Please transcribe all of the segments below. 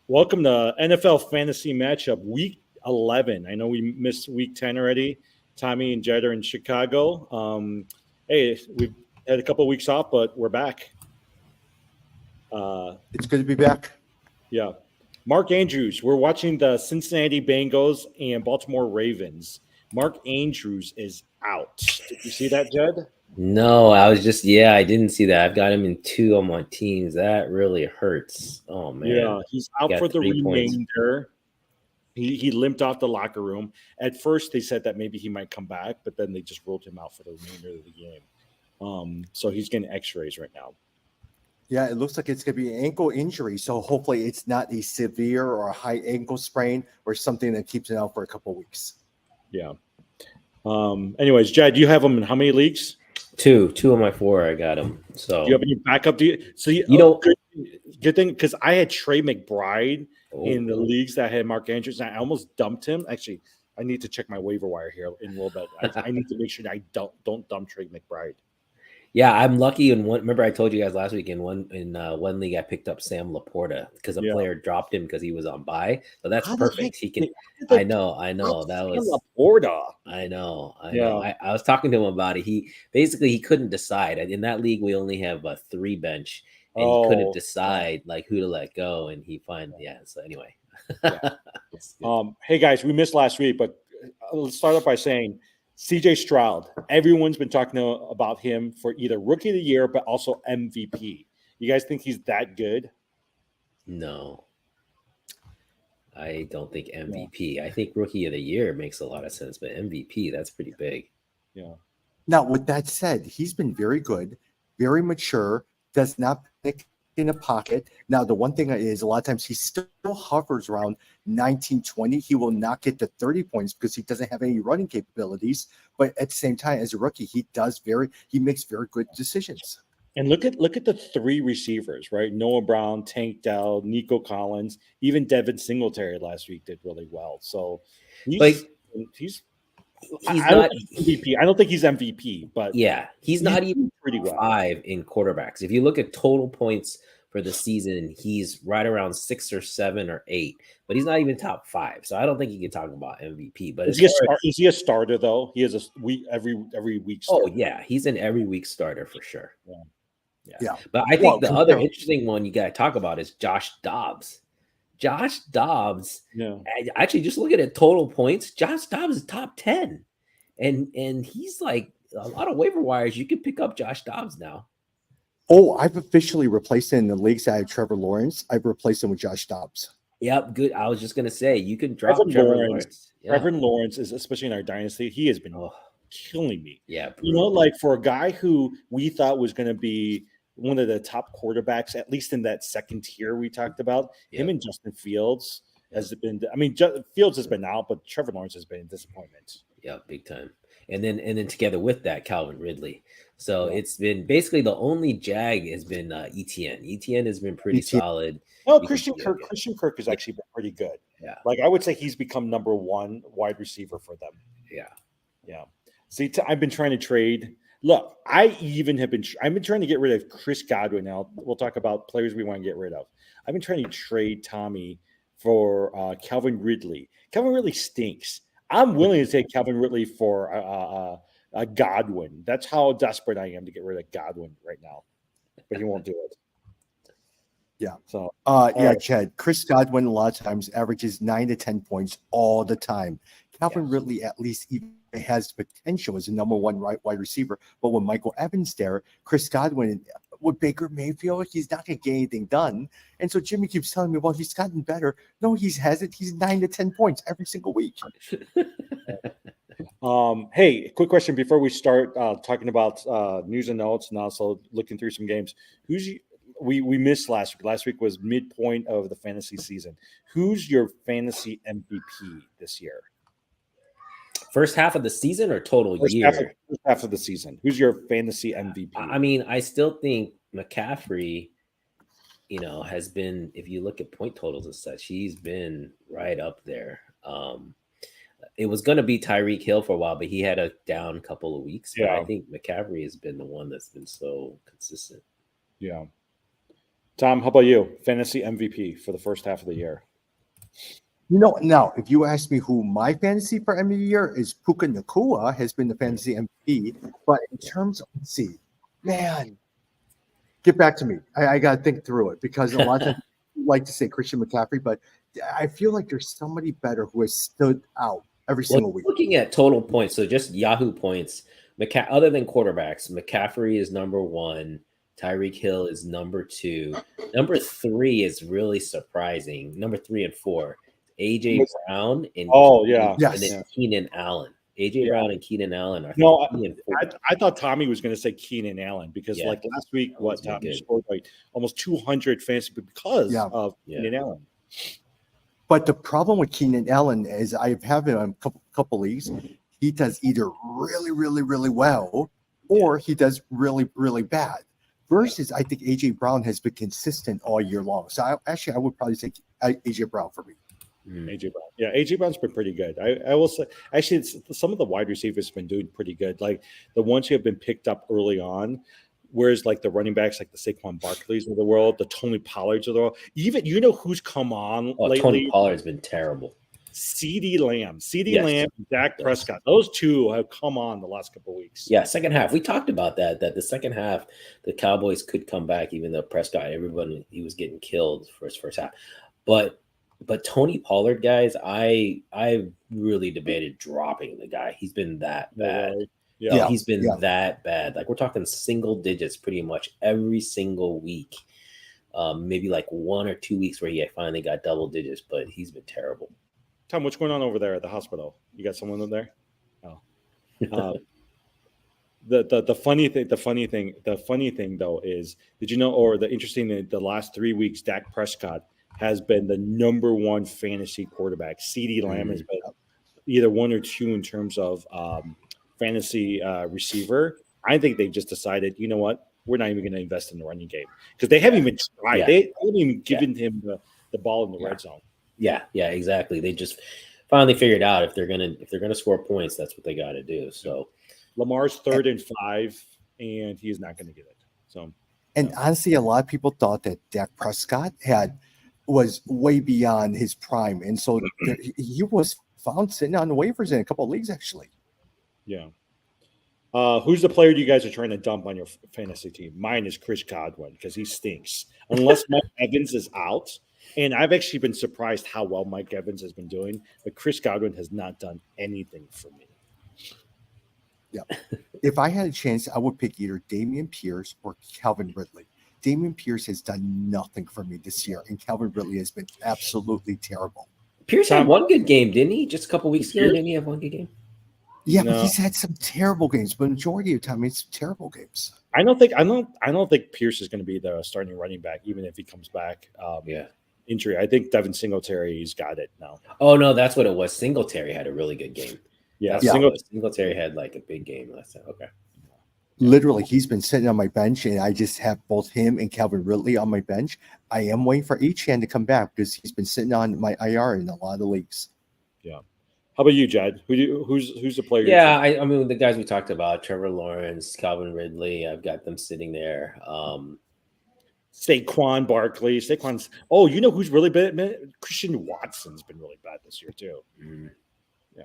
Welcome to NFL Fantasy Matchup Week 11. I know we missed Week 10 already. Tommy and Jed are in Chicago. Hey, we've had a couple of weeks off, but we're back. It's good to be back. Yeah. Mark Andrews, we're watching the Cincinnati Bengals and Baltimore Ravens. Mark Andrews is out. Did you see that, Jed? No, I didn't see that. I've got him in 2 on my teams. That really hurts. Oh, man. Yeah, he's out for the remainder. He limped off the locker room. At first, they said that maybe he might come back, but then they just ruled him out for the remainder of the game. So he's getting x-rays right now. Yeah, it looks like it's going to be an ankle injury. So hopefully it's not a severe or a high ankle sprain or something that keeps it out for a couple of weeks. Yeah. Anyways, Jed, you have him in how many leagues? 2 of my 4. I got him. So do you have any backup? Good thing, because I had Trey McBride in the leagues that had Mark Andrews, and I almost dumped him. Actually, I need to check my waiver wire here in a little bit. I need to make sure that I don't dump Trey McBride. Yeah, I'm lucky in one. Remember, I told you guys last week in one league I picked up Sam Laporta because a player dropped him because he was on bye. So that's perfect. He can. I know. That was Laporta. I know. I was talking to him about it. He couldn't decide. In that league, we only have a 3 bench, and he couldn't decide who to let go. And he So anyway. Hey guys, we missed last week, but let's start off by saying, CJ Stroud, everyone's been talking about him for either Rookie of the Year, but also MVP. You guys think he's that good? No. I don't think MVP. Yeah. I think Rookie of the Year makes a lot of sense, but MVP, that's pretty big. Yeah. Now, with that said, he's been very good, very mature, does not pick in a pocket. Now, the one thing is a lot of times he still hovers around 19, 20. He will not get to 30 points because he doesn't have any running capabilities. But at the same time, as a rookie, he makes very good decisions. And look at the 3 receivers, right? Noah Brown, Tank Dell, Nico Collins, even Devin Singletary last week did really well. So he's not MVP. I don't think he's MVP, but he's not even pretty well 5 in quarterbacks. If you look at total points for the season, he's right around 6 or 7 or 8, but he's not even top 5. So I don't think you can talk about MVP. But is he a starter though? He is a week every week starter. Oh yeah, he's an every week starter for sure. Yeah. But I think the other interesting one you got to talk about is Josh Dobbs. Josh Dobbs, actually, just look at it, total points. Josh Dobbs is top 10, and he's like a lot of waiver wires. You can pick up Josh Dobbs now. Oh, I've officially replaced him in the leagues that I have Trevor Lawrence. I've replaced him with Josh Dobbs. Yep, good. I was just gonna say you can drop Trevor Lawrence. Yeah. Trevor Lawrence is, especially in our dynasty, he has been killing me. Yeah, for a guy who we thought was going to be one of the top quarterbacks, at least in that second tier we talked about. Him and Justin Fields has been. I mean, Fields has been out, but Trevor Lawrence has been a disappointment. Yeah, big time. And then together with that, Calvin Ridley. So it's been basically the only jag has been ETN. ETN has been pretty solid. No, Christian Kirk. Christian Kirk has actually been pretty good. Yeah, I would say he's become number 1 wide receiver for them. Yeah. See, I've been trying to trade. Look, I've been trying to get rid of Chris Godwin. Now we'll talk about players we want to get rid of. I've been trying to trade Tommy for Calvin Ridley. Calvin Ridley stinks. I'm willing to take Calvin Ridley for Godwin. That's how desperate I am to get rid of Godwin right now, but he won't do it. Yeah. So, Chad. Chris Godwin a lot of times averages 9 to 10 points all the time. Calvin Ridley at least even has potential as a number 1 wide receiver, but when Michael Evans there, Chris Godwin with Baker Mayfield, he's not going to get anything done. And so Jimmy keeps telling me, well, he's gotten better. No, he hasn't. He's 9 to 10 points every single week. Hey, quick question before we start talking about news and notes and also looking through some games. We missed last week. Last week was midpoint of the fantasy season. Who's your fantasy MVP this year? First half of the season or total year? First half of the season. Who's your fantasy MVP? I mean, I still think McCaffrey, has been, if you look at point totals and such, he's been right up there. It was going to be Tyreek Hill for a while, but he had a down couple of weeks. But I think McCaffrey has been the one that's been so consistent. Yeah. Tom, how about you? Fantasy MVP for the first half of the year. Now, if you ask me who my fantasy for MVP year is, Puka Nacua has been the fantasy MVP. But in terms of, let's see, man, get back to me. I got to think through it because a lot of times I like to say Christian McCaffrey, but I feel like there's somebody better who has stood out every single week. Looking at total points, so just Yahoo points, other than quarterbacks, McCaffrey is number 1. Tyreek Hill is number 2. Number 3 is really surprising. Number 3 and 4, AJ Brown and then Keenan Allen. AJ Brown and Keenan Allen are. No, I thought Tommy was going to say Keenan Allen because like last week, Tommy scored like almost 200 fantasy because of Keenan Allen. But the problem with Keenan Allen is I've had him in a couple leagues. He does either really, really, really well, or he does really, really bad. Versus, I think AJ Brown has been consistent all year long. So I would probably say AJ Brown for me. AJ Brown, AJ Brown's been pretty good. I will say, actually, some of the wide receivers have been doing pretty good. Like the ones who have been picked up early on. Whereas like the running backs, like the Saquon Barkleys of the world, the Tony Pollards of the world, even who's come on lately? Tony Pollard's been terrible. CeeDee Lamb, and Dak Prescott. Those two have come on the last couple of weeks. Yeah, second half. We talked about that the second half, the Cowboys could come back, even though Prescott, everyone, he was getting killed for his first half. But Tony Pollard, guys, I really debated dropping the guy. He's been that bad. Yeah, he's been that bad. Like we're talking single digits pretty much every single week. Maybe like 1 or 2 weeks where he finally got double digits, but he's been terrible. Tom, what's going on over there at the hospital? You got someone in there? Oh. The funny thing though is, did you know, or the interesting thing, the last 3 weeks, Dak Prescott has been the number 1 fantasy quarterback. CeeDee Lamb has been either 1 or 2 in terms of fantasy receiver. I think they just decided, you know what, we're not even going to invest in the running game because they haven't even tried. Yeah. They haven't even given him the ball in the red zone. Yeah, exactly. They just finally figured out if they're gonna score points, that's what they got to do. So Lamar's 3rd and 5, and he's not going to get it. So, and honestly, a lot of people thought that Dak Prescott was way beyond his prime, and so he was found sitting on the waivers in a couple of leagues actually. Yeah. Who's the player you guys are trying to dump on your fantasy team? Mine is Chris Godwin because he stinks. Unless Mike Evans is out, and I've actually been surprised how well Mike Evans has been doing, but Chris Godwin has not done anything for me. Yeah. If I had a chance, I would pick either Dameon Pierce or Calvin Ridley. Dameon Pierce has done nothing for me this year, and Calvin Ridley has been absolutely terrible. Pierce had one good game, didn't he? Just a couple weeks ago, didn't he have one good game? Yeah, but he's had some terrible games. But majority of the time, it's terrible games. I don't think Pierce is going to be the starting running back, even if he comes back. Injury. I think Devin Singletary's got it now. Oh no, that's what it was. Singletary had a really good game. Yeah, Singletary had like a big game last time. Okay. Literally, he's been sitting on my bench, and I just have both him and Calvin Ridley on my bench. I am waiting for Achane to come back because he's been sitting on my IR in a lot of leagues. Yeah. How about you, Jed? Who's the player? Yeah, I mean the guys we talked about: Trevor Lawrence, Calvin Ridley. I've got them sitting there. Saquon Barkley. Saquon's. Oh, you know who's really bad? Christian Watson's been really bad this year too. Yeah.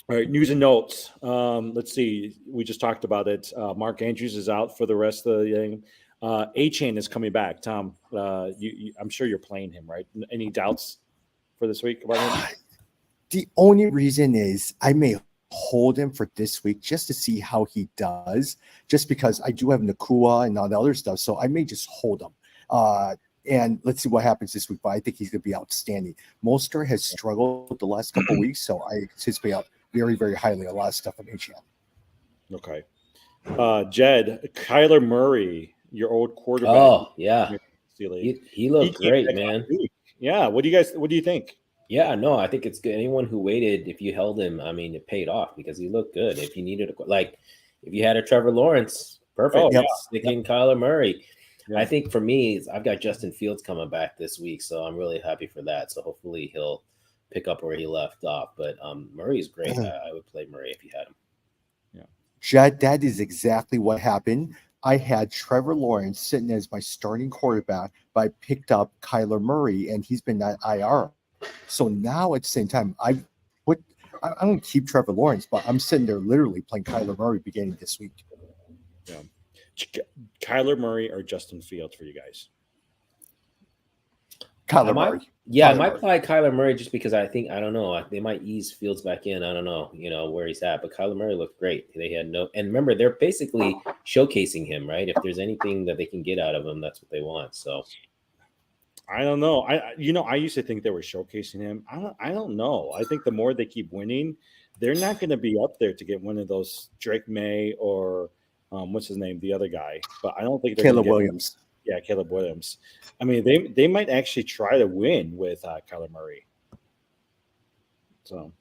All right, news and notes. Let's see. We just talked about it. Mark Andrews is out for the rest of the game. Achane is coming back. Tom, I'm sure you're playing him, right? Any doubts for this week about him? The only reason is I may hold him for this week just to see how he does, just because I do have Nacua and all the other stuff. So I may just hold him. And let's see what happens this week. But I think he's going to be outstanding. Mostert has struggled the last couple of weeks, so I anticipate out very, very highly a lot of stuff on HL. Okay. Jed, Kyler Murray, your old quarterback. Oh, yeah. He looked great, man. Yeah. What do you think? Yeah, no, I think it's good. Anyone who waited, if you held him, I mean, it paid off because he looked good. If you needed if you had a Trevor Lawrence, perfect. Stick in Kyler Murray. Yeah. I think for me, I've got Justin Fields coming back this week, so I'm really happy for that. So hopefully he'll pick up where he left off. But Murray is great. I would play Murray if you had him. Yeah, Jed, that is exactly what happened. I had Trevor Lawrence sitting as my starting quarterback, but I picked up Kyler Murray, and he's been at IR. So now at the same time, I'm going to keep Trevor Lawrence, but I'm sitting there literally playing Kyler Murray beginning this week. Yeah. Kyler Murray or Justin Fields for you guys? Kyler Murray. I might play Kyler Murray just because I don't know. They might ease Fields back in. I don't know, where he's at. But Kyler Murray looked great. They had and remember, they're basically showcasing him, right? If there's anything that they can get out of him, that's what they want. So I don't know. I used to think they were showcasing him. I don't know. I think the more they keep winning, they're not going to be up there to get one of those Drake May or what's his name, the other guy. But I don't think they're Caleb Williams. Yeah, Caleb Williams. I mean, they might actually try to win with Kyler Murray. So,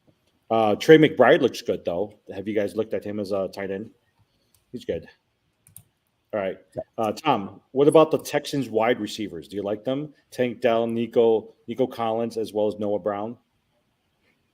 Trey McBride looks good, though. Have you guys looked at him as a tight end? He's good. All right. Tom, what about the Texans wide receivers? Do you like them? Tank Dell, Nico Collins, as well as Noah Brown?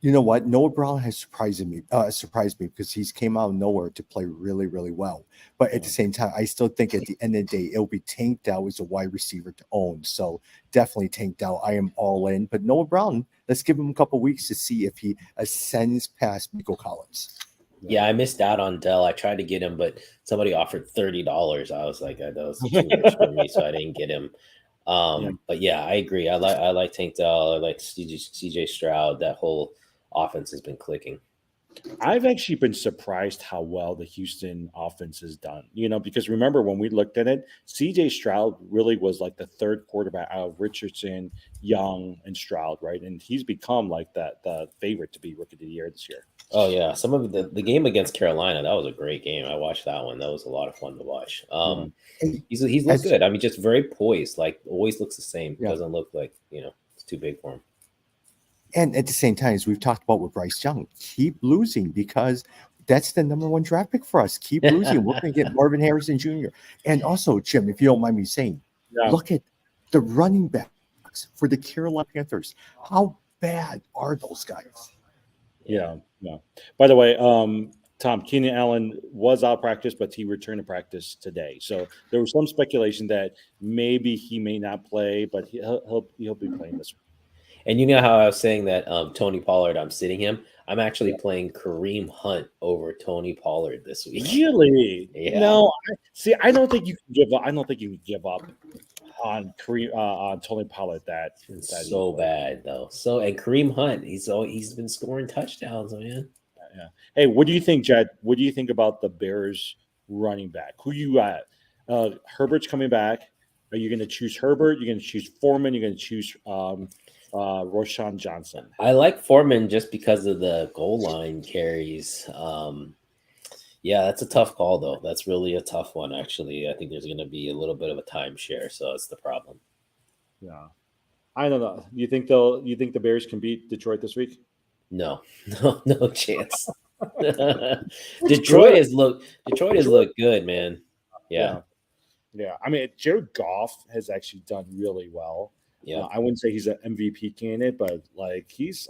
You know what? Noah Brown has surprised me because he's came out of nowhere to play really, really well. But at the same time, I still think at the end of the day, it'll be Tank Dell as a wide receiver to own. So definitely Tank Dell. I am all in. But Noah Brown, let's give him a couple weeks to see if he ascends past Nico Collins. Yeah, I missed out on Dell. I tried to get him, but somebody offered $30. I was like, that was too much for me, so I didn't get him. But yeah, I agree. I like Tank Dell. I like CJ Stroud. That whole offense has been clicking. I've actually been surprised how well the Houston offense has done, because remember when we looked at it, CJ Stroud really was like the third quarterback out of Richardson, Young, and Stroud, right? And he's become like the favorite to be rookie of the year this year. Oh yeah. Some of the game against Carolina, that was a great game. I watched that one. That was a lot of fun to watch. He's looked good. I mean, just very poised, like always looks the same. Yeah. Doesn't look like, it's too big for him. And at the same time, as we've talked about with Bryce Young, keep losing because that's the number one draft pick for us. Keep losing. We're going to get Marvin Harrison Jr. And also, Jim, if you don't mind me saying, look at the running backs for the Carolina Panthers. How bad are those guys? Yeah. By the way, Tom, Keenan Allen was out of practice, but he returned to practice today. So there was some speculation that maybe he may not play, but he'll be playing this week. And you know how I was saying that Tony Pollard, I'm sitting him. I'm actually playing Kareem Hunt over Tony Pollard this week. Really? Yeah. No. I don't think you can give up. I don't think you can give up on Kareem on Tony Pollard. That so bad though. And Kareem Hunt, he's been scoring touchdowns, man. Yeah. Hey, what do you think, Jed? What do you think about the Bears running back? Who you got? Herbert's coming back. Are you going to choose Herbert? You're going to choose Foreman. You're going to choose Roschon Johnson. I like Foreman just because of the goal line carries. Yeah, that's a tough call though. That's really a tough one, actually. I think there's going to be a little bit of a timeshare, so that's the problem. Yeah, I don't know. You think the Bears can beat Detroit this week? No chance. Detroit has looked good, man. Yeah. I mean, Jared Goff has actually done really well. Yeah, I wouldn't say he's an MVP candidate, but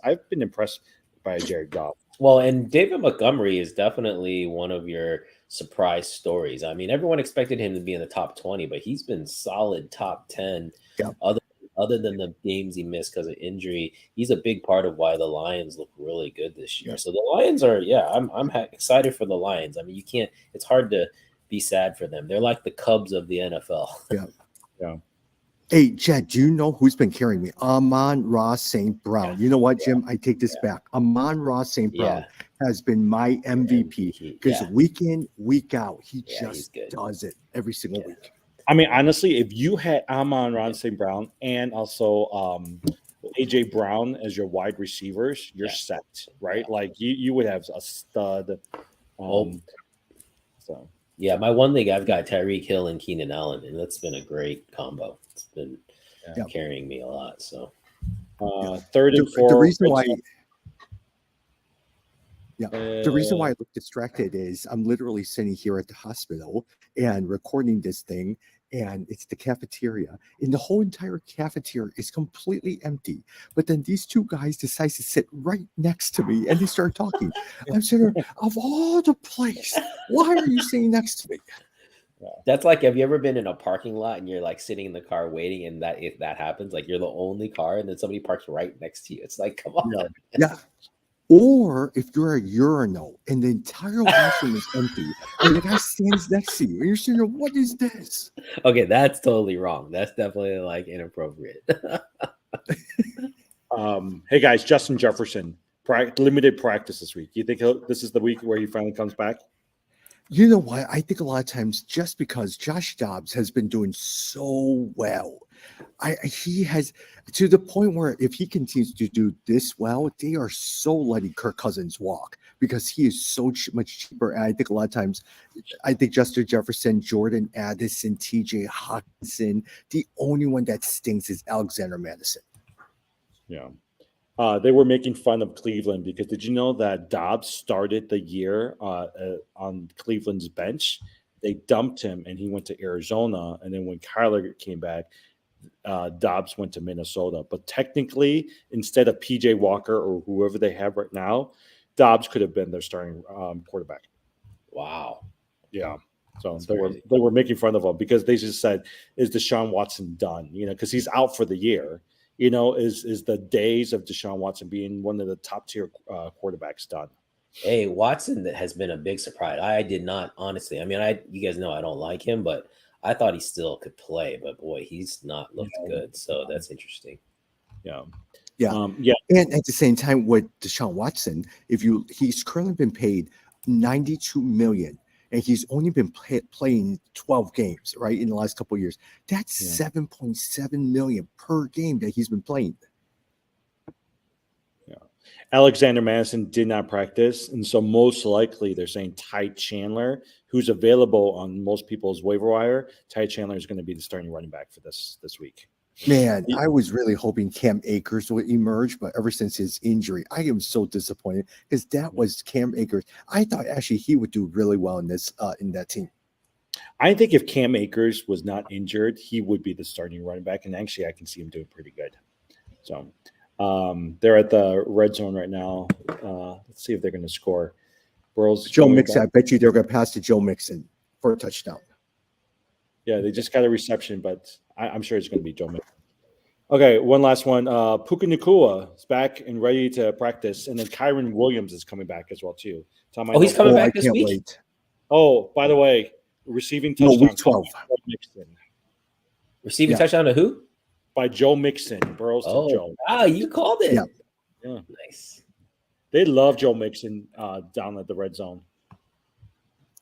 I've been impressed by Jared Goff. Well, and David Montgomery is definitely one of your surprise stories. I mean, everyone expected him to be in the top 20, but he's been solid top 10. Yeah. Other than the games he missed because of injury, he's a big part of why the Lions look really good this year. Yeah. So the Lions are, I'm excited for the Lions. I mean, it's hard to be sad for them. They're like the Cubs of the NFL. Yeah. Hey, Jed, do you know who's been carrying me? Amon-Ra St. Brown. You know what, Jim? I take this back. Amon-Ra St. Brown has been my MVP because week in, week out, he just does it every single week. I mean, honestly, if you had Amon-Ra St. Brown and also A.J. Brown as your wide receivers, you're set, right? Yeah. Like you would have a stud. Yeah, my one league, I've got Tyreek Hill and Keenan Allen, and that's been a great combo. It's been carrying me a lot. So, third and four. The reason why I look distracted is I'm literally sitting here at the hospital and recording this thing, and it's the cafeteria, and the whole entire cafeteria is completely empty. But then these two guys decide to sit right next to me, and they start talking. I'm sitting there, of all the place, why are you sitting next to me? That's like, have you ever been in a parking lot and you're like sitting in the car waiting, and that if that happens, like you're the only car, and then somebody parks right next to you. It's like, come on. Yeah. Or if you're a urinal and the entire washroom is empty and the guy stands next to you and you're sitting there, what is this? Okay, that's totally wrong. That's definitely like inappropriate. Hey guys, Justin Jefferson, limited practice this week. You think this is the week where he finally comes back? You know what? I think a lot of times just because Josh Dobbs has been doing so well, he has to the point where if he continues to do this well, they are so letting Kirk Cousins walk because he is so much cheaper. And I think a lot of times, I think Justin Jefferson, Jordan Addison, TJ Hawkinson, the only one that stinks is Alexander Madison. Yeah. They were making fun of Cleveland because did you know that Dobbs started the year on Cleveland's bench? They dumped him and he went to Arizona. And then when Kyler came back, Dobbs went to Minnesota. But technically, instead of PJ Walker or whoever they have right now, Dobbs could have been their starting quarterback. Wow. Yeah. So they were making fun of him because they just said, "Is Deshaun Watson done?" Because he's out for the year. Is the days of Deshaun Watson being one of the top tier quarterbacks done? Hey, Watson that has been a big surprise. I did not honestly. I mean, you guys know I don't like him, but I thought he still could play. But boy, he's not looked good. So that's interesting. Yeah. And at the same time, with Deshaun Watson, he's currently been paid $92 million. And he's only been playing 12 games, right, in the last couple of years. That's $7.7 million per game that he's been playing. Yeah, Alexander Madison did not practice, and so most likely they're saying Ty Chandler, who's available on most people's waiver wire. Ty Chandler is going to be the starting running back for this week. Man, I was really hoping Cam Akers would emerge, but ever since his injury, I am so disappointed because that was Cam Akers. I thought actually he would do really well in that team. I think if Cam Akers was not injured, he would be the starting running back, and actually I can see him doing pretty good. So they're at the red zone right now. Let's see if they're going to score. Joe Mixon, I bet you they're going to pass to Joe Mixon for a touchdown. Yeah, they just got a reception, but I'm sure it's going to be Joe Mixon. Okay, one last one. Puka Nacua is back and ready to practice, and then Kyron Williams is coming back as well too. He's coming back this week. Wait. Oh, by the way, receiving touchdown. Week 12. Receiving touchdown to who? By Joe Mixon. Burrows to Joe. Ah, you called it. Yeah. Nice. They love Joe Mixon down at the red zone.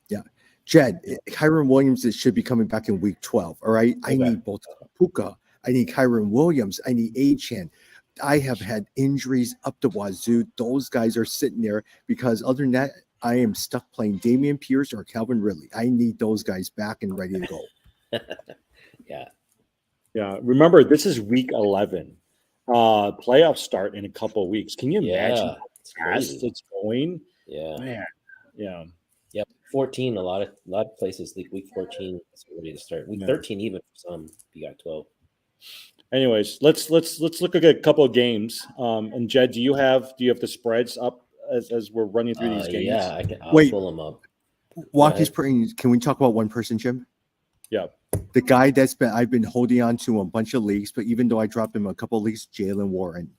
Yeah. Jed, Kyron Williams should be coming back in week 12. All right. I need both Puka. I need Kyron Williams. I need Achane. I have had injuries up the wazoo. Those guys are sitting there because other than that, I am stuck playing Dameon Pierce or Calvin Ridley. I need those guys back and ready to go. Yeah. Remember, this is week 11. Playoffs start in a couple of weeks. Can you imagine how fast it's going? Yeah. Man. Yeah. Yep. 14. A lot of places like week 14 is ready to start. Week 13 even for some. You got 12. Anyways, let's look at a couple of games. And Jed, do you have the spreads up as we're running through these games? Yeah, I'll pull them up. Walkie's putting. Can we talk about one person, Jim? Yeah. The guy I've been holding on to a bunch of leagues, but even though I dropped him a couple of leagues, Jaylen Warren.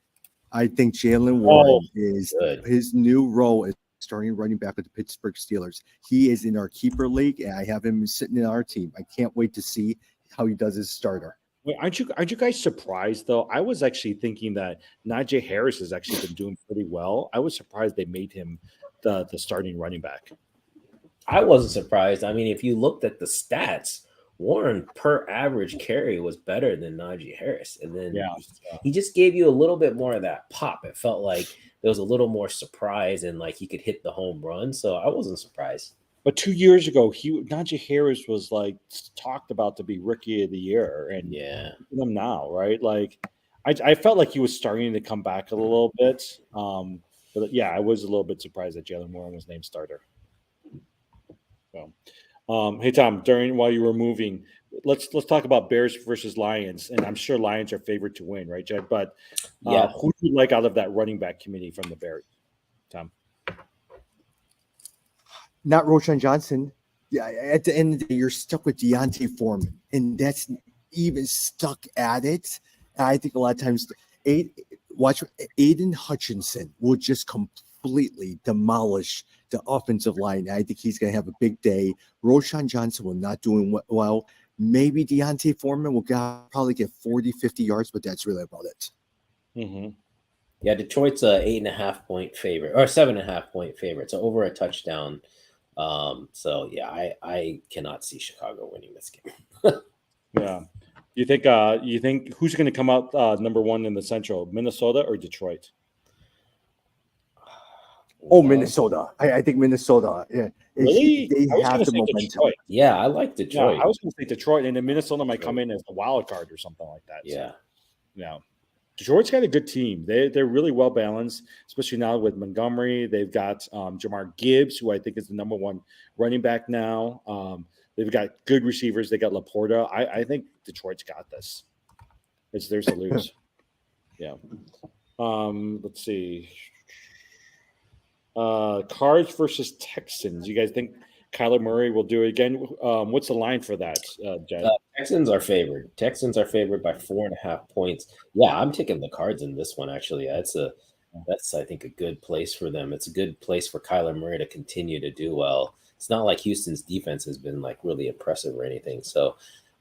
I think Jaylen Warren is good. His new role is starting running back with the Pittsburgh Steelers. He is in our keeper league, and I have him sitting in our team. I can't wait to see how he does as starter. Wait, aren't you guys surprised though? I was actually thinking that Najee Harris has actually been doing pretty well. I was surprised they made him the starting running back. I wasn't surprised. I mean, if you looked at the stats, Warren per average carry was better than Najee Harris. And then he just gave you a little bit more of that pop. It felt like there was a little more surprise and like he could hit the home run. So I wasn't surprised. But 2 years ago, Najee Harris was like talked about to be rookie of the year, and him now, right? Like, I felt like he was starting to come back a little bit. But yeah, I was a little bit surprised that Jaylen Warren was named starter. So, hey Tom, while you were moving, let's talk about Bears versus Lions, and I'm sure Lions are favored to win, right, Jed? But who do you like out of that running back committee from the Bears, Tom? Not Roschon Johnson. Yeah, at the end of the day, you're stuck with Deontay Foreman, and that's even stuck at it. I think a lot of times, Aiden Hutchinson will just completely demolish the offensive line. I think he's going to have a big day. Roshan Johnson will not doing well. Maybe Deontay Foreman will probably get 40, 50 yards, but that's really about it. Mm-hmm. Yeah, Detroit's a 8.5-point favorite or 7.5-point favorite, so over a touchdown. So yeah, I cannot see Chicago winning this game. Yeah. You think who's going to come out number one in the Central, Minnesota or Detroit? Oh, Minnesota. I think Minnesota. Yeah. Really? They have the momentum. Detroit. Yeah, I like Detroit. Yeah, I was going to say Detroit, and then Minnesota might come in as a wild card or something like that. Yeah. So, yeah. Detroit's got a good team. They're really well balanced, especially now with Montgomery. They've got Jamar Gibbs, who I think is the number one running back now. They've got good receivers. They got Laporta. I think Detroit's got this. It's theirs to lose. Yeah. Let's see. Cards versus Texans. You guys think Kyler Murray will do it again? What's the line for that, Jed? Texans are favored. Texans are favored by 4.5 points. Yeah, I'm taking the Cards in this one. Actually, that's I think a good place for them. It's a good place for Kyler Murray to continue to do well. It's not like Houston's defense has been like really impressive or anything. So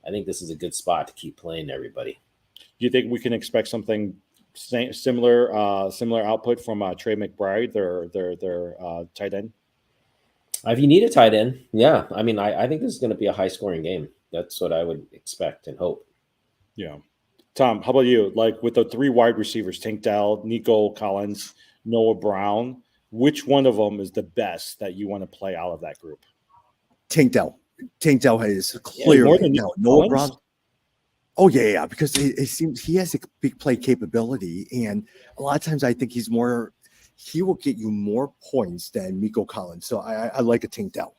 I think this is a good spot to keep playing everybody. Do you think we can expect something similar output from Trey McBride, their tight end? If you need a tight end, yeah. I mean, I think this is going to be a high-scoring game. That's what I would expect and hope. Yeah. Tom, how about you? Like with the three wide receivers, Tank Dell, Nico Collins, Noah Brown, which one of them is the best that you want to play out of that group? Tank Dell. Tank Dell is clearly Noah Brown. Oh, yeah, because it seems he has a big play capability. And a lot of times I think he will get you more points than Nico Collins. So I like a Tank Dell.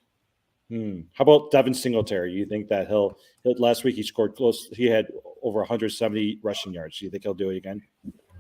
How about Devin Singletary? You think that he'll last week he scored close? He had over 170 rushing yards. Do you think he'll do it again?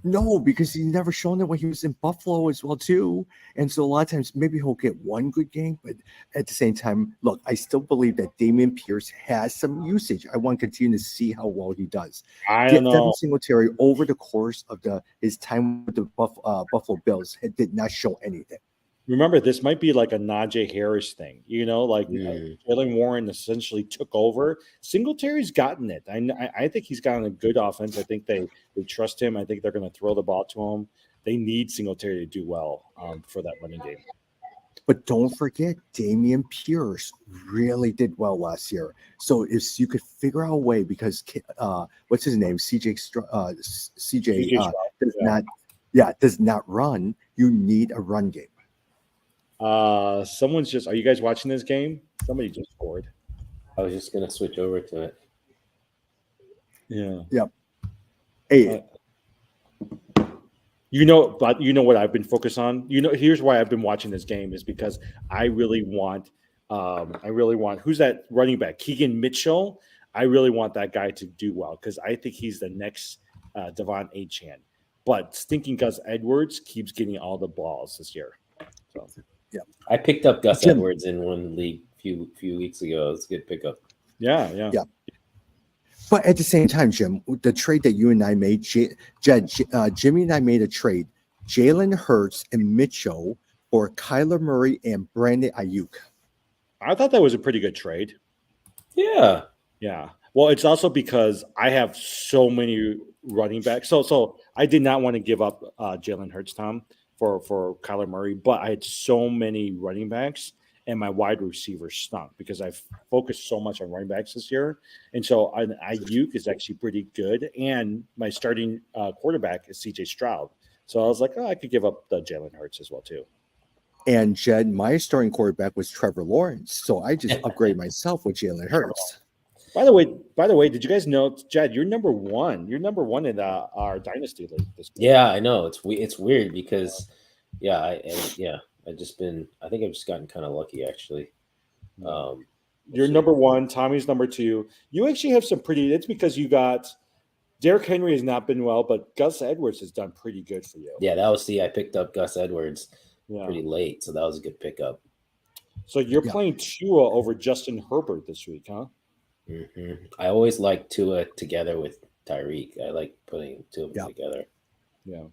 No, because he's never shown it when he was in Buffalo as well too. And so a lot of times maybe he'll get one good game, but at the same time, look, I still believe that Dameon Pierce has some usage. I want to continue to see how well he does. I don't know. Devin Singletary over the course of his time with the Buffalo Bills did not show anything. Remember, this might be like a Najee Harris thing, like Jaylen Warren essentially took over. Singletary's gotten it. I think he's gotten a good offense. I think they trust him. I think they're going to throw the ball to him. They need Singletary to do well for that running game. But don't forget, Dameon Pierce really did well last year. So if you could figure out a way, because what's his name, CJ does not run. You need a run game. Are you guys watching this game? Somebody just scored. I was just going to switch over to it. Yeah. Yep. Hey. But you know what I've been focused on? Here's why I've been watching this game is because I really want who's that running back? Keegan Mitchell. I really want that guy to do well because I think he's the next Devon Achane. But stinking Gus Edwards keeps getting all the balls this year. So. Yeah, I picked up Gus Edwards in one league few weeks ago. It's a good pickup. Yeah. But at the same time, Jim, the trade that you and I made, Jimmy and I made a trade: Jalen Hurts and Mitchell for Kyler Murray and Brandon Ayuk. I thought that was a pretty good trade. Yeah. Well, it's also because I have so many running backs. So I did not want to give up Jalen Hurts, Tom, for Kyler Murray, but I had so many running backs and my wide receivers stunk because I've focused so much on running backs this year. And so Ayuk is actually pretty good. And my starting quarterback is CJ Stroud. So I was like, I could give up the Jalen Hurts as well too. And Jed, my starting quarterback was Trevor Lawrence. So I just upgraded myself with Jalen Hurts. By the way, did you guys know, Jed, you're number one. You're number one in our dynasty league. Yeah, I know. It's weird because, I've just gotten kind of lucky actually. You're number one. Tommy's number two. You actually have some it's because you got Derrick Henry has not been well, but Gus Edwards has done pretty good for you. Yeah, I picked up Gus Edwards pretty late, so that was a good pickup. So you're playing Tua over Justin Herbert this week, huh? Mm-hmm. I always like Tua together with Tyreek. I like putting two of them together. Yeah.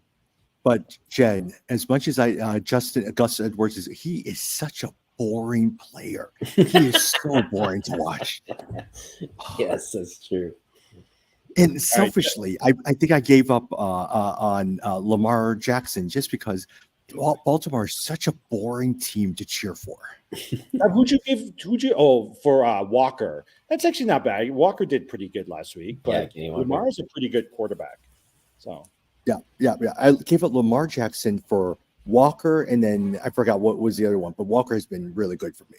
But Jed, as much as Gus Edwards he is such a boring player. He is so boring to watch. Yes, that's true. And selfishly, I think I gave up on Lamar Jackson just because Baltimore is such a boring team to cheer for. Who'd you? Oh, for Walker. That's actually not bad. Walker did pretty good last week, but Lamar is a pretty good quarterback. So yeah. I gave up Lamar Jackson for Walker, and then I forgot what was the other one, but Walker has been really good for me.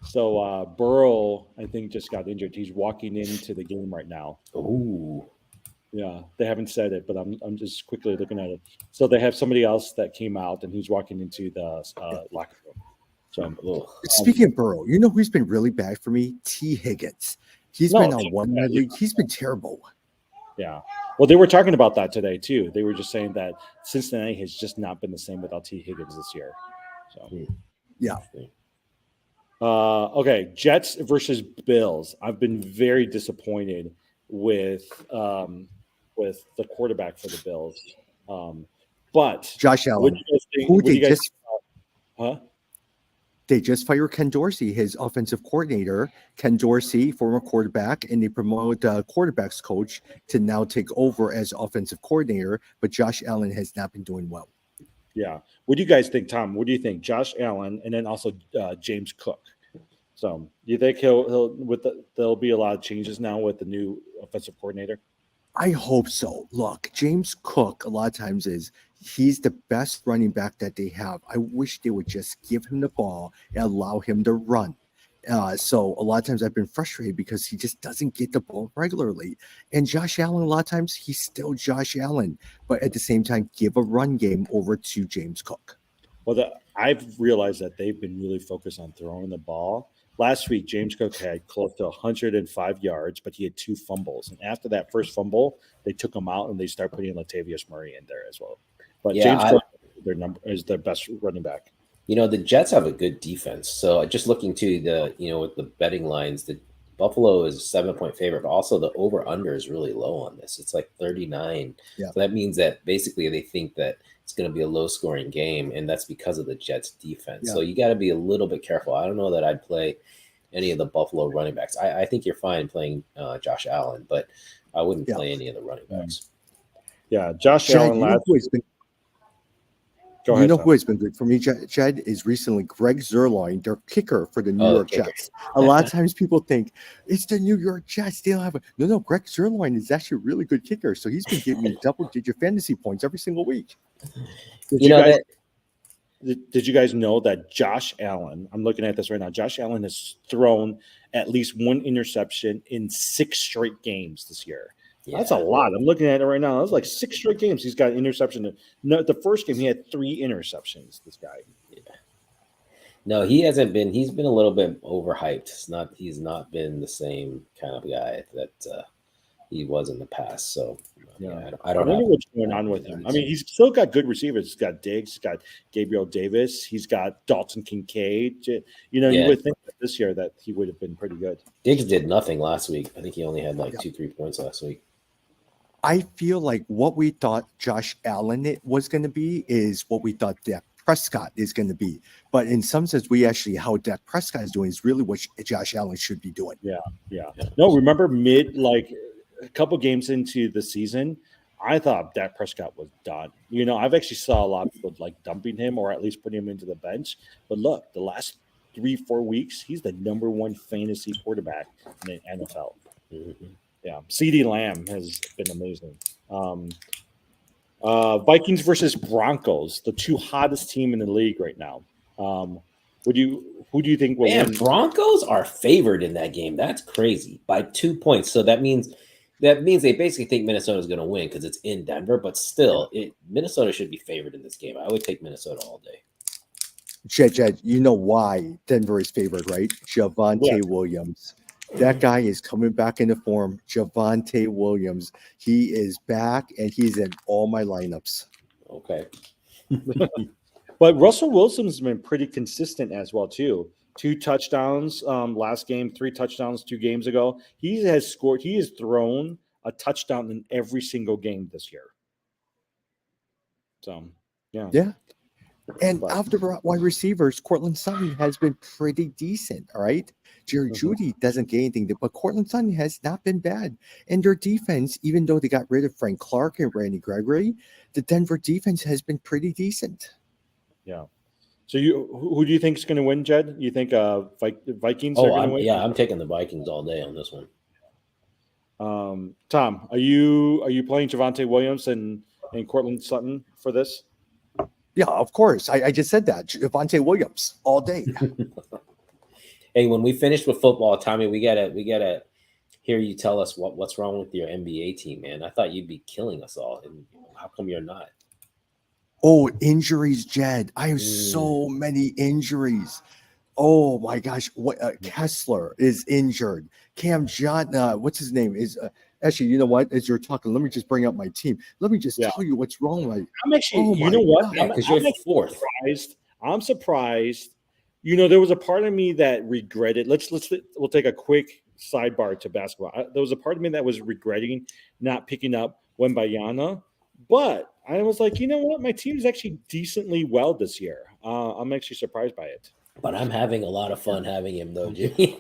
So Burrow, I think, just got injured. He's walking into the game right now. Ooh. Yeah, they haven't said it, but I'm just quickly looking at it. So they have somebody else that came out, and he's walking into the locker room. So speaking of Burrow, you know who's been really bad for me? T. Higgins. He's been on one league. He's been terrible. Yeah. Well, they were talking about that today too. They were just saying that Cincinnati has just not been the same without T. Higgins this year. So yeah. Okay, Jets versus Bills. I've been very disappointed with the quarterback for the Bills. But Josh Allen. They just fired Ken Dorsey, his offensive coordinator. Ken Dorsey, former quarterback, and they promoted the quarterback's coach to now take over as offensive coordinator. But Josh Allen has not been doing well. Yeah. What do you guys think, Tom? What do you think? Josh Allen and then also James Cook. So do you think there'll be a lot of changes now with the new offensive coordinator? I hope so. Look, James Cook a lot of times he's the best running back that they have. I wish they would just give him the ball and allow him to run. So a lot of times I've been frustrated because he just doesn't get the ball regularly. And Josh Allen, a lot of times he's still Josh Allen, but at the same time, give a run game over to James Cook. Well, I've realized that they've been really focused on throwing the ball. Last week, James Cook had close to 105 yards, but he had 2 fumbles. And after that first fumble, they took him out and they start putting Latavius Murray in there as well. But James Cook is their best running back. You know, the Jets have a good defense. So just looking to with the betting lines, the Buffalo is a 7-point favorite, but also the over-under is really low on this. It's like 39. Yeah. So that means that basically they think that it's going to be a low-scoring game, and that's because of the Jets' defense. Yeah. So you got to be a little bit careful. I don't know that I'd play any of the Buffalo running backs. I think you're fine playing Josh Allen, but I wouldn't play any of the running backs. Yeah, Josh Allen last week. Go ahead, who has been good for me, Jed, is recently Greg Zuerlein, their kicker for the New York Jets. A lot of times people think it's the New York Jets. They don't have No, Greg Zuerlein is actually a really good kicker. So he's been giving me double-digit fantasy points every single week. Did you guys know that Josh Allen, I'm looking at this right now, Josh Allen has thrown at least 1 interception in 6 straight games this year. Yeah. That's a lot. I'm looking at it right now. That's like 6 straight games. He's got an interception. No, the first game he had 3 interceptions. This guy. Yeah. No, he hasn't been. He's been a little bit overhyped. He's not been the same kind of guy that he was in the past. So I don't know what's going on with him. I mean, he's still got good receivers. He's got Diggs. He's got Gabriel Davis. He's got Dalton Kincaid. You would think that this year that he would have been pretty good. Diggs did nothing last week. I think he only had 2-3 points last week. I feel like what we thought Josh Allen was going to be is what we thought Dak Prescott is going to be. But in some sense, how Dak Prescott is doing is really what Josh Allen should be doing. Yeah. No, remember a couple games into the season, I thought Dak Prescott was done. I've actually saw a lot of people dumping him or at least putting him into the bench. But look, the last 3-4 weeks, he's the number 1 fantasy quarterback in the NFL. Mm-hmm. Yeah, CeeDee Lamb has been amazing. Vikings versus Broncos, the 2 hottest team in the league right now. Who do you think will win? Broncos are favored in that game. That's crazy by 2 points. So that means they basically think Minnesota is going to win because it's in Denver. But still, Minnesota should be favored in this game. I would take Minnesota all day. Jed, you know why Denver is favored, right? Javonte Williams. That guy is coming back into form. Javonte Williams. He is back, and he's in all my lineups. Okay. But Russell Wilson's been pretty consistent as well too. 2 touchdowns last game, 3 touchdowns 2 games ago. He has thrown a touchdown in every single game this year. So, yeah. Yeah. And after wide receivers, Cortland Sutton has been pretty decent. All right. Jerry Jeudy doesn't get anything, but Cortland Sutton has not been bad. And their defense, even though they got rid of Frank Clark and Randy Gregory, the Denver defense has been pretty decent. Yeah. So who do you think is going to win, Jed? You think Vikings are going to win? Yeah, I'm taking the Vikings all day on this one. Tom, are you playing Javonte Williams and Cortland Sutton for this? Yeah, of course. I just said that. Javonte Williams all day. Hey, when we finish with football, Tommy, we gotta hear you tell us what's wrong with your NBA team, man. I thought you'd be killing us all, and how come you're not? Oh, injuries, Jed. I have so many injuries. Oh my gosh. What Kessler is injured. Cam John, what's his name? Is actually, you know what? As you're talking, let me just bring up my team. Let me just tell you what's wrong. Like, I'm actually, you know what? Because you're fourth. I'm surprised. You know, there was a part of me that regretted. We'll take a quick sidebar to basketball. There was a part of me that was regretting not picking up Wembanyama, but I was like, you know what? My team is actually decently well this year. I'm actually surprised by it. But I'm having a lot of fun having him, though, Jimmy.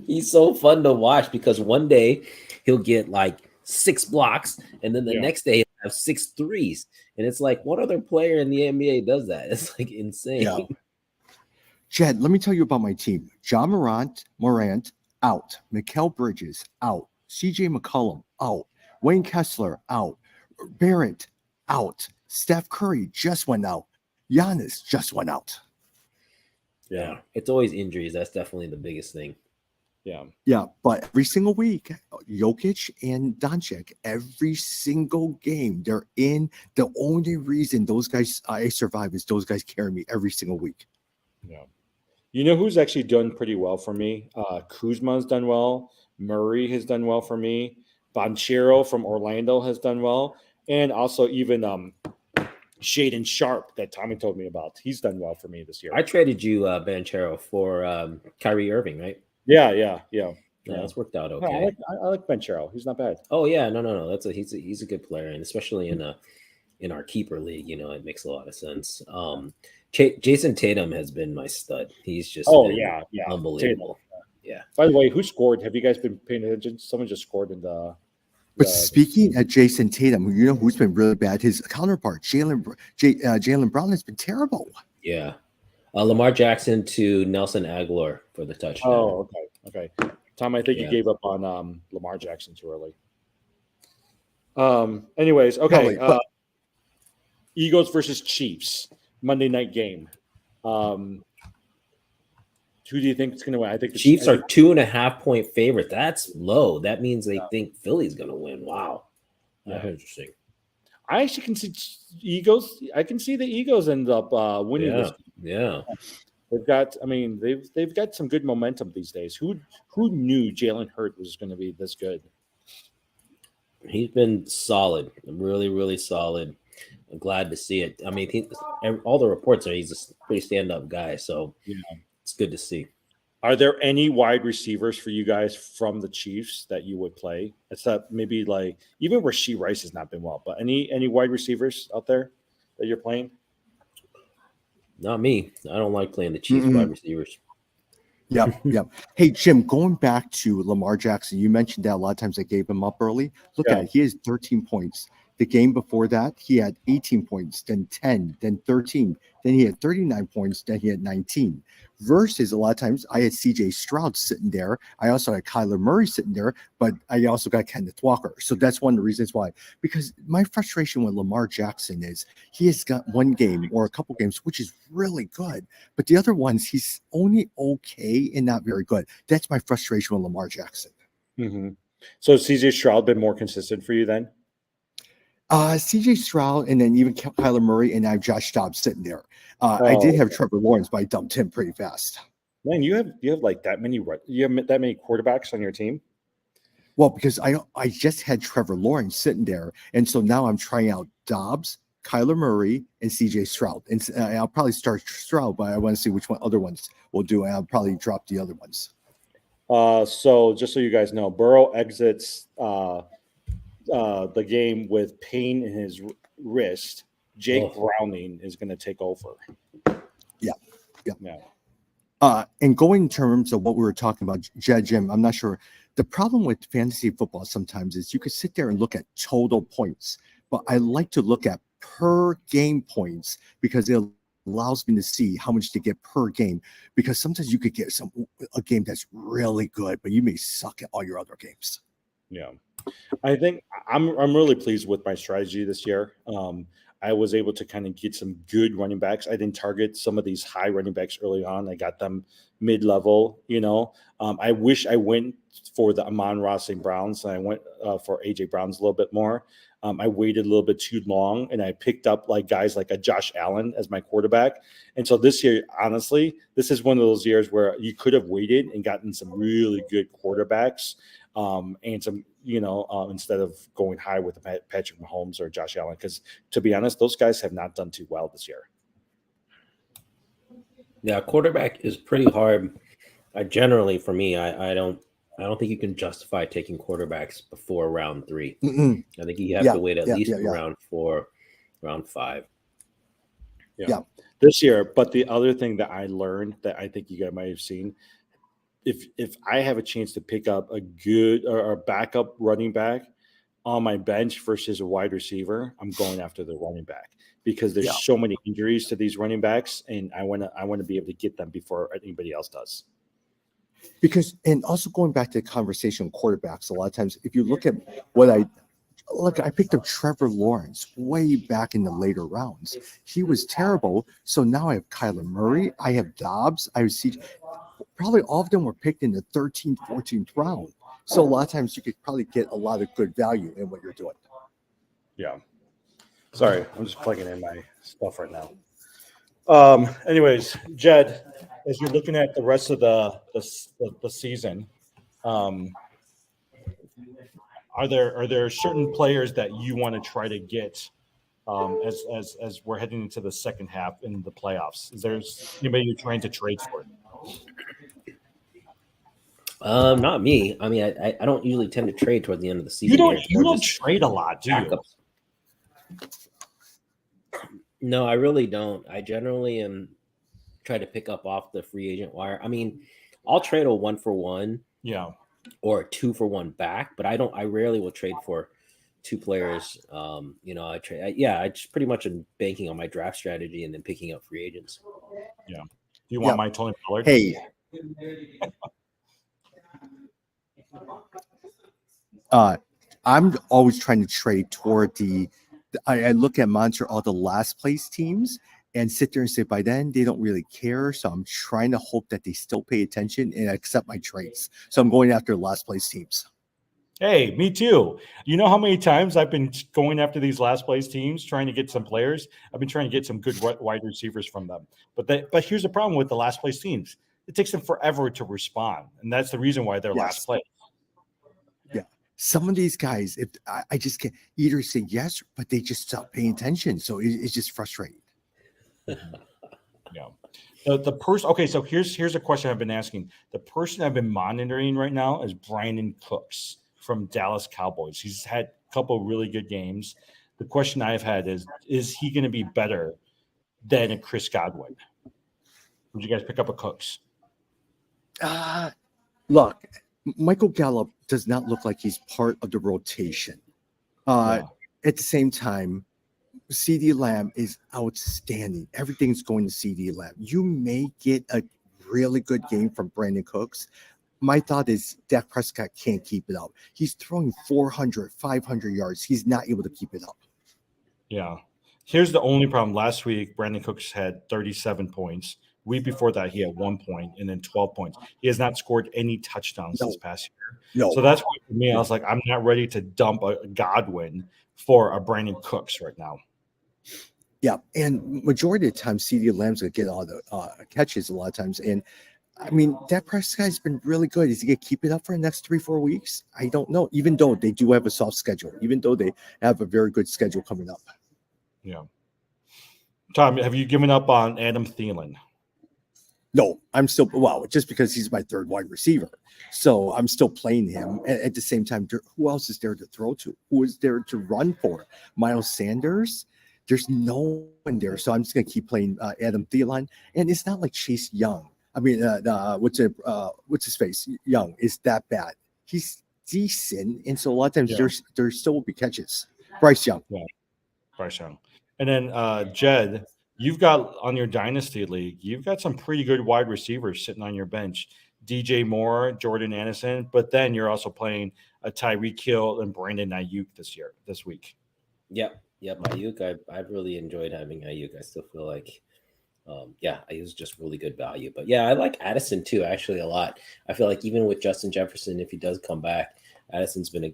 He's so fun to watch because one day he'll get like 6 blocks, and then the next day he'll have 6 threes. And it's like, what other player in the NBA does that? It's like insane. Yeah. Jed, let me tell you about my team. John Morant out. Mikal Bridges out. CJ McCollum out. Wayne Kessler out. Barrett out. Steph Curry just went out. Giannis just went out. Yeah, it's always injuries. That's definitely the biggest thing. Yeah, but every single week, Jokic and Doncic, every single game, they're in. The only reason those guys I survive is those guys carry me every single week. Yeah. You know who's actually done pretty well for me? Kuzma's done well. Murray has done well for me. Banchero from Orlando has done well. And also even Shaden Sharp that Tommy told me about. He's done well for me this year. I traded you Banchero for Kyrie Irving, right? Yeah. That's worked out okay. I like Banchero. He's not bad. Oh yeah, no. He's a good player, and especially in our keeper league, you know, it makes a lot of sense. Jason Tatum has been my stud. He's just unbelievable. Tatum. Yeah. By the way, who scored? Have you guys been paying attention? Someone just scored in the. But speaking of Jason Tatum, you know who's been really bad? His counterpart, Jaylen Brown, has been terrible. Yeah. Lamar Jackson to Nelson Aguilar for the touchdown. Oh, okay. Tom, I think you gave up on Lamar Jackson too early. Anyways, okay. Eagles versus Chiefs, Monday night game. Who do you think is going to win? I think the Chiefs are 2.5-point favorite. That's low. That means they think Philly's going to win. Wow. That's interesting. I actually can see Eagles. I can see the Eagles end up winning this. Yeah. They've got some good momentum these days. Who knew Jalen Hurts was going to be this good? He's been solid. Really, really solid. I'm glad to see it. I mean, all the reports are he's a pretty stand-up guy, so it's good to see. Are there any wide receivers for you guys from the Chiefs that you would play? Except maybe like even Rashee Rice has not been well, but any wide receivers out there that you're playing? Not me. I don't like playing the Chiefs wide receivers. Yeah. Hey, Jim, going back to Lamar Jackson, you mentioned that a lot of times I gave him up early. Look at it. He has 13 points. The game before that, he had 18 points, then 10, then 13. Then he had 39 points, then he had 19. Versus a lot of times I had CJ Stroud sitting there. I also had Kyler Murray sitting there, but I also got Kenneth Walker. So that's one of the reasons why. Because my frustration with Lamar Jackson is he has got one game or a couple games, which is really good. But the other ones, he's only okay and not very good. That's my frustration with Lamar Jackson. Mm-hmm. So CJ Stroud been more consistent for you then? CJ Stroud and then even Kyler Murray, and I have Josh Dobbs sitting there. I did have Trevor Lawrence, but I dumped him pretty fast. Man, you have like that many quarterbacks on your team? Well, because I just had Trevor Lawrence sitting there, and so now I'm trying out Dobbs, Kyler Murray, and CJ Stroud. And I'll probably start Stroud, but I want to see which other ones we'll do. And I'll probably drop the other ones. So just so you guys know, Burrow exits the game with pain in his wrist. Jake Browning is going to take over. Yeah. Yeah. And going in terms of what we were talking about, Jim, I'm not sure. The problem with fantasy football sometimes is you could sit there and look at total points, but I like to look at per game points because it allows me to see how much to get per game. Because sometimes you could get a game that's really good, but you may suck at all your other games. Yeah, I think I'm really pleased with my strategy this year. I was able to kind of get some good running backs. I didn't target some of these high running backs early on. I got them mid-level, I wish I went for the Amon-Ra St. Browns and I went for A.J. Brown's a little bit more. I waited a little bit too long and I picked up guys like a Josh Allen as my quarterback. And so this year, honestly, this is one of those years where you could have waited and gotten some really good quarterbacks and some, instead of going high with Patrick Mahomes or Josh Allen, because to be honest, those guys have not done too well this year. Yeah, quarterback is pretty hard. Generally, for me, I don't think you can justify taking quarterbacks before round 3. Mm-mm. I think you have to wait at least round 4, round 5. Yeah, this year. But the other thing that I learned that I think you guys might have seen, if I have a chance to pick up a good or a backup running back on my bench versus a wide receiver, I'm going after the running back because there's so many injuries to these running backs, and I want to be able to get them before anybody else does. Because, and also going back to the conversation on quarterbacks, a lot of times, if you look at what I picked up Trevor Lawrence way back in the later rounds. He was terrible. So now I have Kyler Murray. I have Dobbs. I have CJ. Probably all of them were picked in the 13th, 14th round. So a lot of times you could probably get a lot of good value in what you're doing. Yeah. Sorry, I'm just plugging in my stuff right now. Anyways, Jed, as you're looking at the rest of the season, are there certain players that you want to try to get as we're heading into the second half in the playoffs? Is there anybody you're trying to trade for? Not me. I mean, I don't usually tend to trade toward the end of the season. You don't trade a lot, do you? No, I really don't. I generally try to pick up off the free agent wire. I mean, I'll trade a 1-for-1, or a 2-for-1 back, but I rarely will trade for 2 players. I just pretty much am banking on my draft strategy and then picking up free agents. Yeah. Do you want my Tony Pollard? Hey. I'm always trying to trade toward I look at monitor all the last place teams and sit there and say by then they don't really care. So I'm trying to hope that they still pay attention and accept my trades. So I'm going after last place teams. Hey, me too. You know how many times I've been going after these last place teams trying to get some players? I've been trying to get some good wide receivers from them. But here's the problem with the last place teams. It takes them forever to respond. And that's the reason why they're last place. Yeah. Some of these guys, if I just can't either say yes, but they just stop paying attention. So it's just frustrating. Yeah. The person. Okay, so here's a question I've been asking. The person I've been monitoring right now is Brandon Cooks from Dallas Cowboys. He's had a couple really good games. The question I've had is he going to be better than a Chris Godwin? Would you guys pick up a Cooks? Look, Michael Gallup does not look like he's part of the rotation. At the same time, CeeDee Lamb is outstanding. Everything's going to CeeDee Lamb. You may get a really good game from Brandon Cooks. My thought is Dak Prescott can't keep it up. He's throwing 400, 500 yards. He's not able to keep it up. Yeah. Here's the only problem. Last week, Brandon Cooks had 37 points. Week before that, he had 1 point and then 12 points. He has not scored any touchdowns this past year. No. So that's why for me, I was like, I'm not ready to dump a Godwin for a Brandon Cooks right now. Yeah, and majority of the time, CeeDee Lamb's going to get all the catches a lot of times. And, I mean, Dak Prescott's been really good. Is he going to keep it up for the next 3-4 weeks? I don't know, even though they do have a soft schedule, even though they have a very good schedule coming up. Yeah. Tom, have you given up on Adam Thielen? No, I'm still just because he's my third wide receiver. So I'm still playing him. At the same time, who else is there to throw to? Who is there to run for? Miles Sanders? There's no one there. So I'm just gonna keep playing Adam Thielen. And it's not like Chase Young. I mean, what's his face? Young is that bad. He's decent. And so a lot of times there still will be catches. Bryce Young. Yeah. Bryce Young. And then Jed, you've got on your dynasty league, you've got some pretty good wide receivers sitting on your bench. DJ Moore, Jordan Addison, but then you're also playing a Tyreek Hill and Brandon Ayuk this week. Yep. Ayuk, I've really enjoyed having Ayuk. I still feel like, Ayuk is just really good value. But yeah, I like Addison too, actually, a lot. I feel like even with Justin Jefferson, if he does come back, Addison's been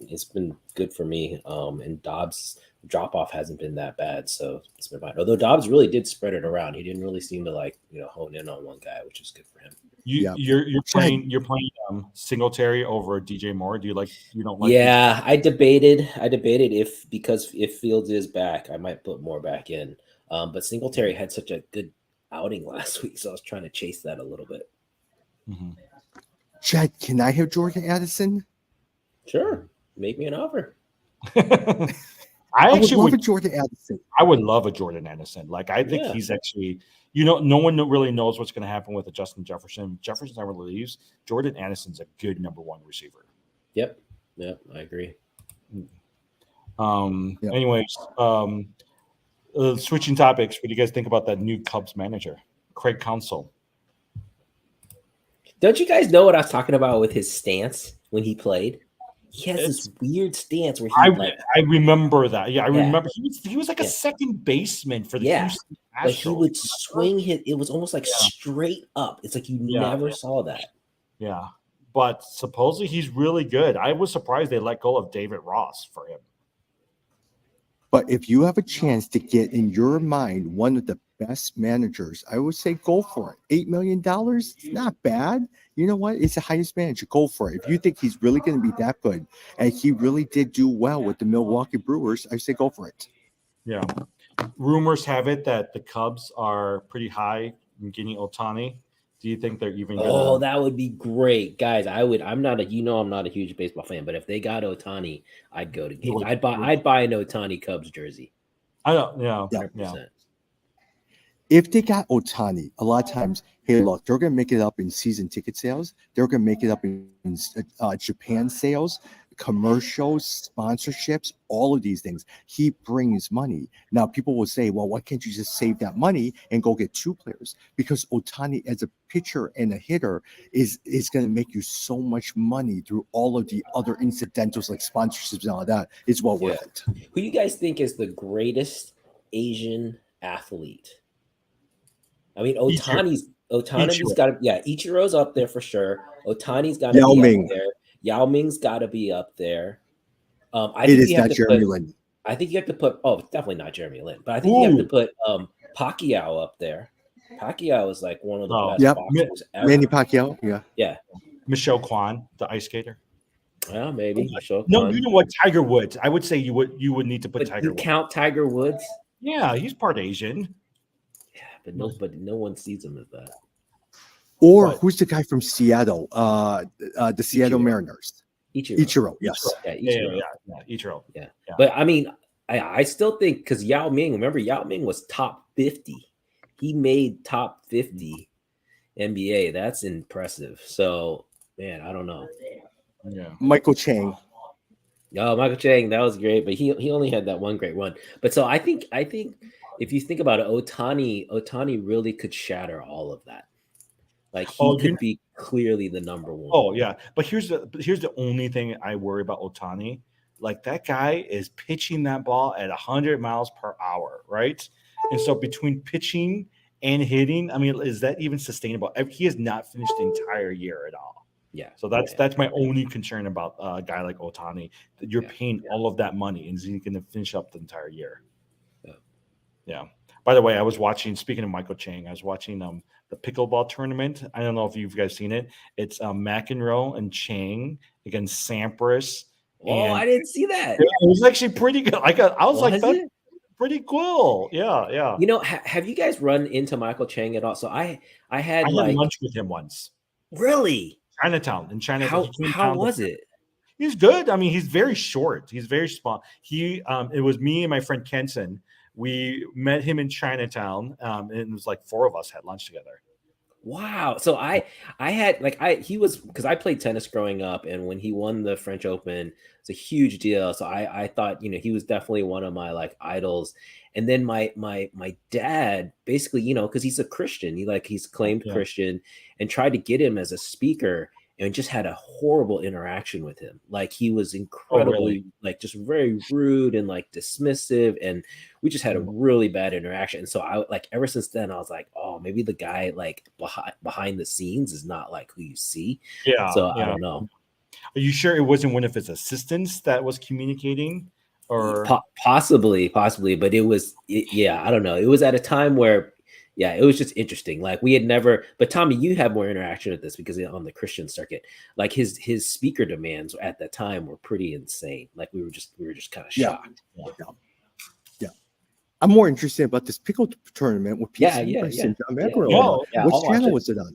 it's been good for me. And Dobbs' drop-off hasn't been that bad, so it's been fine. Although Dobbs really did spread it around. He didn't really seem to hone in on one guy, which is good for him. You're playing Singletary over DJ Moore. You don't like? Yeah, I debated if Fields is back, I might put Moore back in. But Singletary had such a good outing last week, so I was trying to chase that a little bit. Mm-hmm. Chad, can I have Jordan Addison? Sure, make me an offer. I would love a Jordan Addison. I would love a Jordan Addison. I think he's actually, no one really knows what's going to happen with a Justin Jefferson. Jefferson never leaves. Jordan Addison's a good number one receiver. Yep, I agree. Anyways, switching topics. What do you guys think about that new Cubs manager, Craig Counsell? Don't you guys know what I was talking about with his stance when he played? He has this weird stance where I remember that. Yeah, I remember he was like a second baseman for the Houston Astros. But he would swing it was almost like straight up. It's like you never saw that. Yeah. But supposedly he's really good. I was surprised they let go of David Ross for him. But if you have a chance to get in your mind one of the best managers, I would say go for it. $8 million, it's not bad. You know what? It's the highest manager. Go for it. If you think he's really going to be that good, and he really did do well with the Milwaukee Brewers, I say go for it. Yeah. Rumors have it that the Cubs are pretty high in getting Ohtani. Do you think they're even gonna... Oh, that would be great, guys. I'm not a huge baseball fan, but if they got Ohtani, I'd go to games. I'd buy an Ohtani Cubs jersey. I don't, 100%. Yeah. If they got Ohtani, a lot of times, hey, look, they're going to make it up in season ticket sales. They're going to make it up in Japan sales, commercials, sponsorships, all of these things. He brings money. Now, people will say, well, why can't you just save that money and go get two players? Because Ohtani, as a pitcher and a hitter, is going to make you so much money through all of the other incidentals like sponsorships and all that. It's well worth it. Who do you guys think is the greatest Asian athlete? I mean, Ohtani's got to, Ichiro's up there for sure. Ohtani's got to be up there. Yao Ming's got to be up there. It is not Jeremy Lin. I think you have to put, definitely not Jeremy Lin, but I think you have to put Pacquiao up there. Pacquiao is like one of the best boxers ever. Manny Pacquiao, yeah. Michelle Kwan, the ice skater. Well, maybe. No, you know what? Tiger Woods. I would say you would need to put Tiger Woods. You count Tiger Woods? Yeah, he's part Asian. But no one sees him as that. Or who's the guy from Seattle? The Seattle Mariners. Ichiro. Yes. Ichiro. Yeah. But I mean, I still think because Yao Ming was top 50. He made top 50 NBA. That's impressive. So, man, I don't know. Yeah. Michael Chang. Oh, Michael Chang, that was great, but he only had that one great run. But so I think if you think about it, Ohtani really could shatter all of that. Like he could be clearly the number one. Oh yeah, but here's the only thing I worry about Ohtani. Like that guy is pitching that ball at 100 miles per hour, right? And so between pitching and hitting, I mean, is that even sustainable? He has not finished the entire year at all. Yeah. So that's my only concern about a guy like Ohtani. That you're paying all of that money, and is he going to finish up the entire year? Yeah. By the way, I was watching. Speaking of Michael Chang, I was watching the pickleball tournament. I don't know if you guys seen it. It's McEnroe and Chang against Sampras. Oh, I didn't see that. It was actually pretty good. I was like, pretty cool. Yeah. You know, have you guys run into Michael Chang at all? So I had I like had lunch with him once. really Chinatown in China. how was it? He's good. I mean, he's very short. He's very small. It was me and my friend Kenson. We met him in Chinatown, and it was like 4 of us had lunch together. Wow. So I had like he was because I played tennis growing up, and when he won the French Open, it's a huge deal. So I thought, you know, he was definitely one of my like idols. And then my dad basically, you know, because he's a Christian, he's claimed Christian, and tried to get him as a speaker, and just had a horrible interaction with him. Like he was incredibly like just very rude and like dismissive, and we just had a really bad interaction. And so I like ever since then I was like, oh, maybe the guy like behind the scenes is not like who you see. So I don't know. Are you sure it wasn't one of his assistants that was communicating? Or possibly, but it was I don't know. It was at a time where it was just interesting. Like we had never, but Tommy, you have more interaction with this because on the Christian circuit, like his speaker demands at that time were pretty insane. Like we were just kind of shocked. Yeah. I'm more interested about this pickle tournament with PC and John McEnroe. Which channel was it on?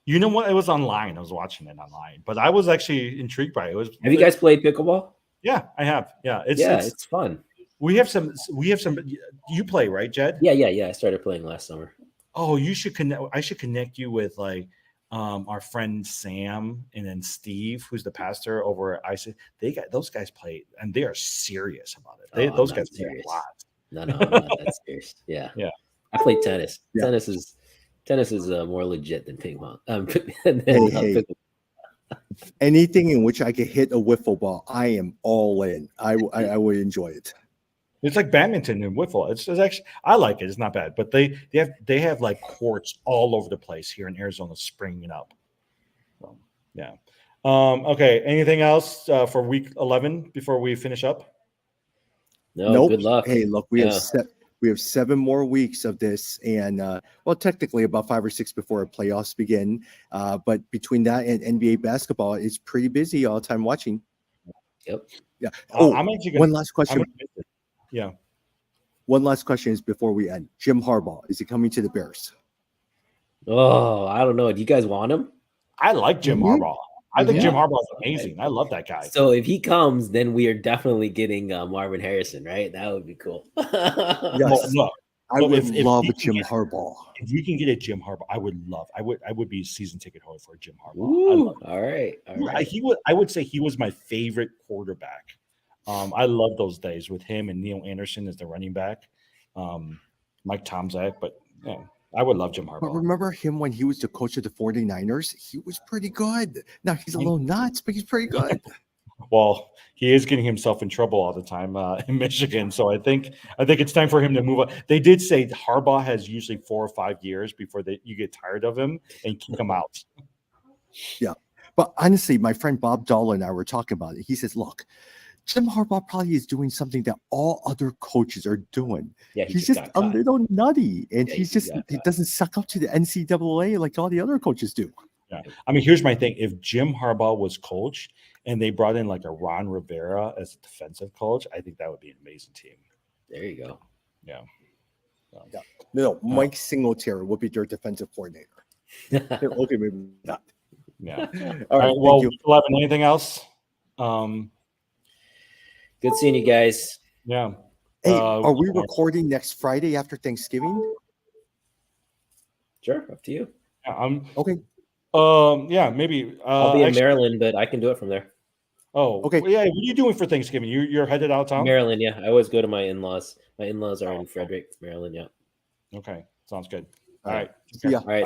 You know what? It was online. I was watching it online, but I was actually intrigued by it. Have you guys played pickleball? Yeah, I have. Yeah, it's fun. We have some. You play, right, Jed? Yeah. I started playing last summer. Oh, you should connect. I should connect you with like our friend Sam and then Steve, who's the pastor over at IC. Those guys play, and they are serious about it. Those guys play a lot. No, I'm not that serious. Yeah. I play tennis. Yeah. Tennis is more legit than ping pong. Anything in which I can hit a wiffle ball, I am all in. I would enjoy it. It's like badminton and wiffle. It's actually, I like it. It's not bad, but they have like courts all over the place here in Arizona springing up. So, yeah. Okay. Anything else for week 11 before we finish up? No. Nope. Good luck. Hey, look, we have 7 more weeks of this, and technically about 5 or 6 before our playoffs begin. But between that and NBA basketball, it's pretty busy all the time watching. Yep. Yeah. One last question. Yeah. One last question is before we end. Jim Harbaugh, is he coming to the Bears? Oh, I don't know. Do you guys want him? I like Jim Harbaugh. I think Jim Harbaugh is amazing. I love that guy. So if he comes, then we are definitely getting Marvin Harrison, right? That would be cool. Yes. I would love a Jim Harbaugh. If we can get a Jim Harbaugh, I would be a season ticket holder for a Jim Harbaugh. Ooh, all right. I would say he was my favorite quarterback. I love those days with him and Neil Anderson as the running back, Mike Tomczak. But I would love Jim Harbaugh. But remember him when he was the coach of the 49ers? He was pretty good. Now he's a little nuts, but he's pretty good. Well, he is getting himself in trouble all the time in Michigan. So I think it's time for him to move on. They did say Harbaugh has usually 4 or 5 years before you get tired of him and kick him out. Yeah. But honestly, my friend Bob Dahl and I were talking about it. He says, look, Jim Harbaugh probably is doing something that all other coaches are doing. Yeah, he's just a little nutty, and he doesn't suck up to the NCAA like all the other coaches do. Yeah, I mean, here's my thing: if Jim Harbaugh was coach and they brought in like a Ron Rivera as a defensive coach, I think that would be an amazing team. There you go. Yeah. No, Mike Singletary would be their defensive coordinator. Okay, maybe not. Yeah. All right. Well, 11. Anything else? Good seeing you guys. Yeah. Hey, are we recording next Friday after Thanksgiving? Sure, up to you. Yeah, okay. Yeah, maybe. I'll be in Maryland, but I can do it from there. Oh, okay. Well, yeah, what are you doing for Thanksgiving? You're headed out of town? Maryland, yeah. I always go to my in-laws. My in-laws are in Frederick, Maryland, yeah. Okay, sounds good. All right. See ya. All right.